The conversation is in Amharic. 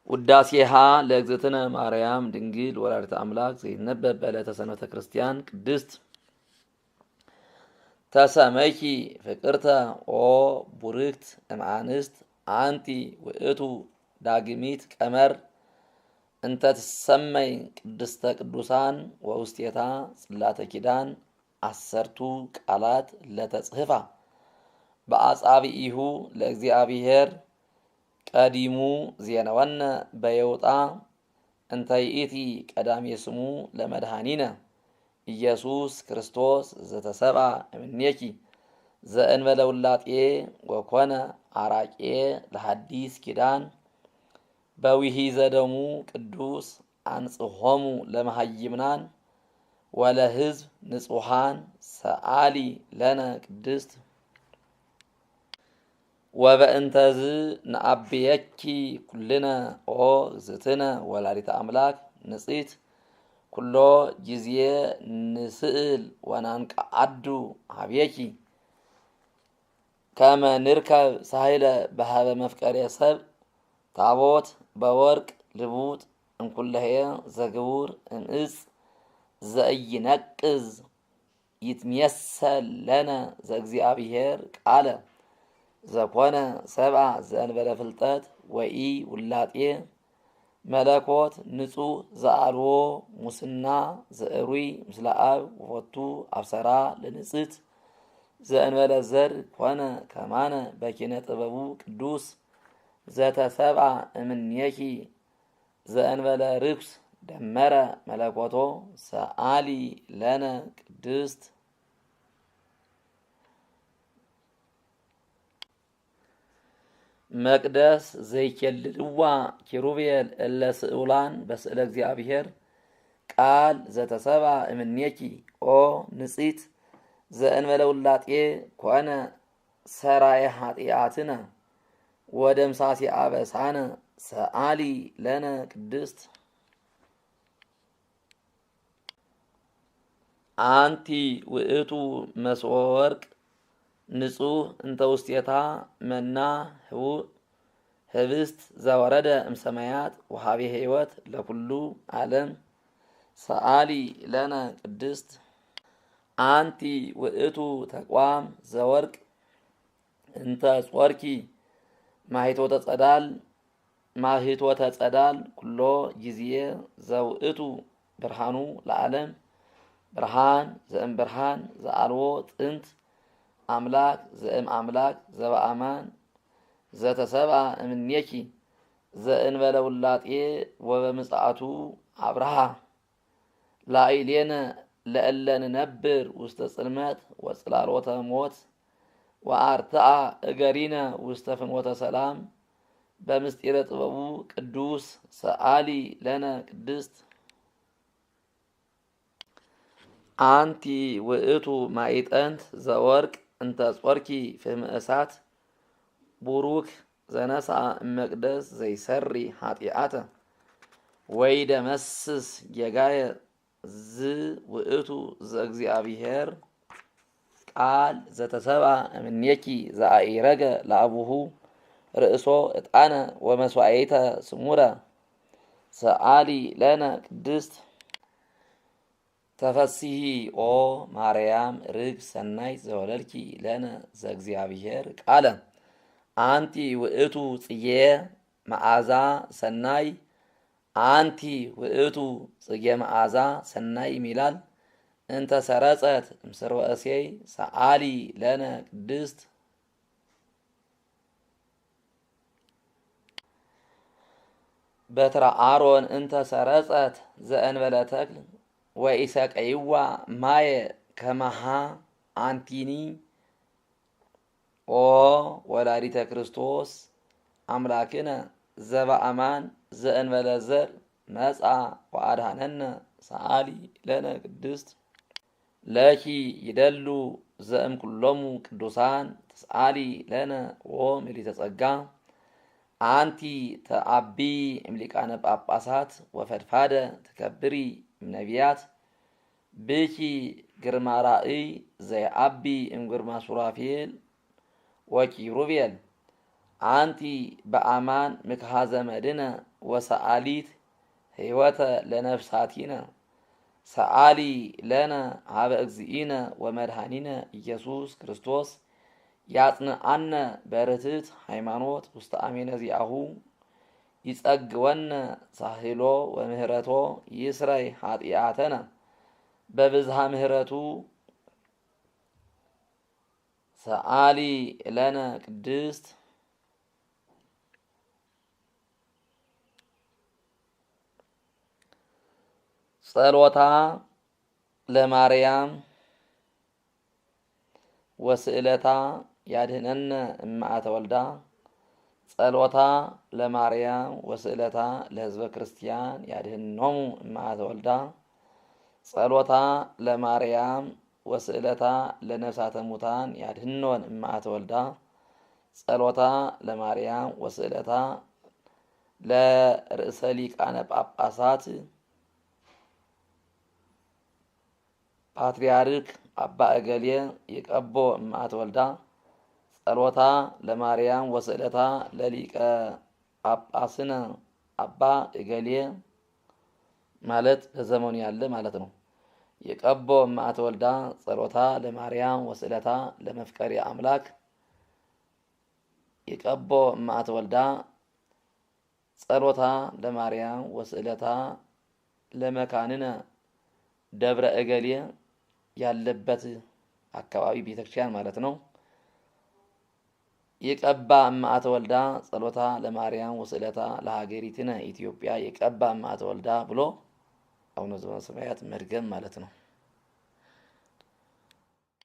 ውዳሴሃ ለእግዝእትነ ማርያም ድንግል ወላዲተ አምላክ ዘይነበብ በዕለተ ሰንበተ ክርስቲያን ቅድስት ተሰመይኪ ፍቅርተ ኦ ቡርክት እምአንስት አንቲ ውእቱ ዳግሚት ቀመር እንተ ትሰመይ ቅድስተ ቅዱሳን ወውስቴታ ጽላተ ኪዳን አሰርቱ ቃላት ለተጽሕፋ በአጻብኢሁ ለእግዚአብሔር ቀዲሙ ዜናወነ በየውጣ እንተ ይእቲ ቀዳሜ ስሙ ለመድኃኒነ ኢየሱስ ክርስቶስ ዘተሰብአ እምኔኪ ዘእንበለ ውላጤ ወኮነ አራቄ ለሐዲስ ኪዳን በዊሂዘ ደሙ ቅዱስ አንጽሖሙ ለመሃይምናን ወለሕዝብ ንጹሐን ሰአሊ ለነ ቅድስት ወበእንተዝ ነአብየኪ ኩልነ ኦ እግዝእትነ ወላዲተ አምላክ ንጽሕት ኩሎ ጊዜ ንስእል ወናንቀዓዱ ሀቤኪ ከመ ንርከብ ሳህለ በሃበ መፍቀሬ ሰብ ታቦት በወርቅ ልቡጥ እንኩለሄ ዘግቡር እምዕፅ ዘኢይነቅዝ ይትሜሰል ለነ ዘእግዚአብሔር ቃለ ዘኮነ ሰብአ ዘእንበለ ፍልጠት ወኢ ውላጤ መለኮት ንጹሕ ዘአልዎ ሙስና ዘእሩይ ምስለ አብ ወፎቱ አብሰራ ለንጽሕት ዘእንበለ ዘር ኮነ ከማነ በኪነ ጥበቡ ቅዱስ ዘተሰብአ እምኔኪ ዘእንበለ ርኩስ ደመረ መለኮቶ ሰአሊ ለነ ቅድስት መቅደስ ዘይኬልልዋ ኪሩቤል እለ ስእውላን በስእለ እግዚአብሔር ቃል ዘተሰብአ እምኔኪ ኦ ንጽሕት ዘእንበለ ውላጤ ኮነ ሰራየ ኃጢአትነ ወደምሳሴ አበሳነ ሰአሊ ለነ ቅድስት አንቲ ውእቱ መስወ ወርቅ ንጹሕ እንተ ውስቴታ መና ህቡእ ህብስት ዘወረደ እምሰማያት ወሃቤ ሕይወት ለኩሉ ዓለም ሰአሊ ለነ ቅድስት አንቲ ውእቱ ተቋም ዘወርቅ እንተ ጾርኪ ማሂቶተ ጸዳል ኩሎ ጊዜ ዘውእቱ ብርሃኑ ለዓለም ብርሃን ዘእም ብርሃን ዘአልዎ ጥንት አምላክ ዘእም አምላክ ዘበአማን ዘተሰብአ እምኔኪ ዘእንበለ ውላጤ ወበምጽአቱ አብርሃ ላዕሌነ ለእለ ንነብር ውስተ ጽልመት ወጽላሎተ ሞት ወአርትዓ እገሪነ ውስተ ፍኖተ ሰላም በምስጢረ ጥበቡ ቅዱስ ሰአሊ ለነ ቅድስት አንቲ ውእቱ ማዕጠንት ዘወርቅ እንተ ጾርኪ ፍህመ እሳት ቡሩክ ዘነስአ እመቅደስ ዘይሰሪ ኃጢአተ ወይ ደመስስ ጌጋየ ዝ ውእቱ ዘእግዚአብሔር ቃል ዘተሰብአ እምኔኪ ዘአኢረገ ለአቡሁ ርእሶ ዕጣነ ወመስዋዕተ ስሙረ ሰአሊ ለነ ቅድስት ተፈሲሂ ኦ ማርያም ርግ ሰናይ ዘወለልኪ ለነ ዘእግዚአብሔር ቃለ አንቲ ውእቱ ጽጌ መዓዛ ሰናይ አንቲ ውእቱ ጽጌ መዓዛ ሰናይ ይሚላል እንተ ሰረጸት እምስርወ እሴይ ሰአሊ ለነ ቅድስት በትረ አሮን እንተ ሰረጸት ዘእንበለ ተክል ወኢሰቀይዋ ማየ ከመሃ አንቲኒ ኦ ወላዲተ ክርስቶስ አምላክነ ዘበአማን ዘእንበለ ዘር መጽአ ወአድኀነነ ሰአሊ ለነ ቅድስት ለኪ ይደሉ ዘእም ኩሎሙ ቅዱሳን ተስአሊ ለነ ኦ ምልዕተ ጸጋ አንቲ ተአቢ እምሊቃነ ጳጳሳት ወፈድፋደ ተከብሪ ነቢያት ብኪ ግርማ ራእይ ዘይአቢ እምግርማ ሱራፌል ወኪሩቤል አንቲ በአማን ምክሃዘ መድነ ወሰአሊት ሕይወተ ለነፍሳቲነ ሰአሊ ለነ ሀበ እግዚእነ ወመድኃኒነ ኢየሱስ ክርስቶስ ያጽንዓነ በርትዕት ሃይማኖት ውስተ አሜነ ዚአሁ ይጸግወነ ሳህሎ ወምህረቶ ይስረይ ኃጢአተነ በብዝሃ ምህረቱ ሰአሊ ለነ ቅድስት ጸሎታ ለማርያም ወስዕለታ ያድህነነ እማአተ ወልዳ ጸሎታ ለማርያም ወስዕለታ ለሕዝበ ክርስቲያን ያድህኖሙ እማአተ ወልዳ ጸሎታ ለማርያም ወስዕለታ ለነፍሳተ ሙታን ያድህኖን እማአተ ወልዳ ጸሎታ ለማርያም ወስዕለታ ለርእሰ ሊቃነ ጳጳሳት ፓትርያርክ አባ እገሌ ይቀቦ እማአተ ወልዳ ጸሎታ ለማርያም ወስዕለታ ለሊቀ ጳጳስነ አባ እገሌ ማለት በዘመኑ ያለ ማለት ነው። ይቀቦ እማአተ ወልዳ ጸሎታ ለማርያም ወስዕለታ ለመፍቀሪ አምላክ ይቀቦ እማአተ ወልዳ ጸሎታ ለማርያም ወስዕለታ ለመካንነ ደብረ እገሌ ያለበት አካባቢ ቤተክርስቲያን ማለት ነው። ይቀባ እማአተ ወልዳ ጸሎታ ለማርያም ወስዕለታ ለሀገሪትነ ኢትዮጵያ ይቀባ እማአተ ወልዳ ብሎ አቡነ ዘበሰማያት መድገም ማለት ነው።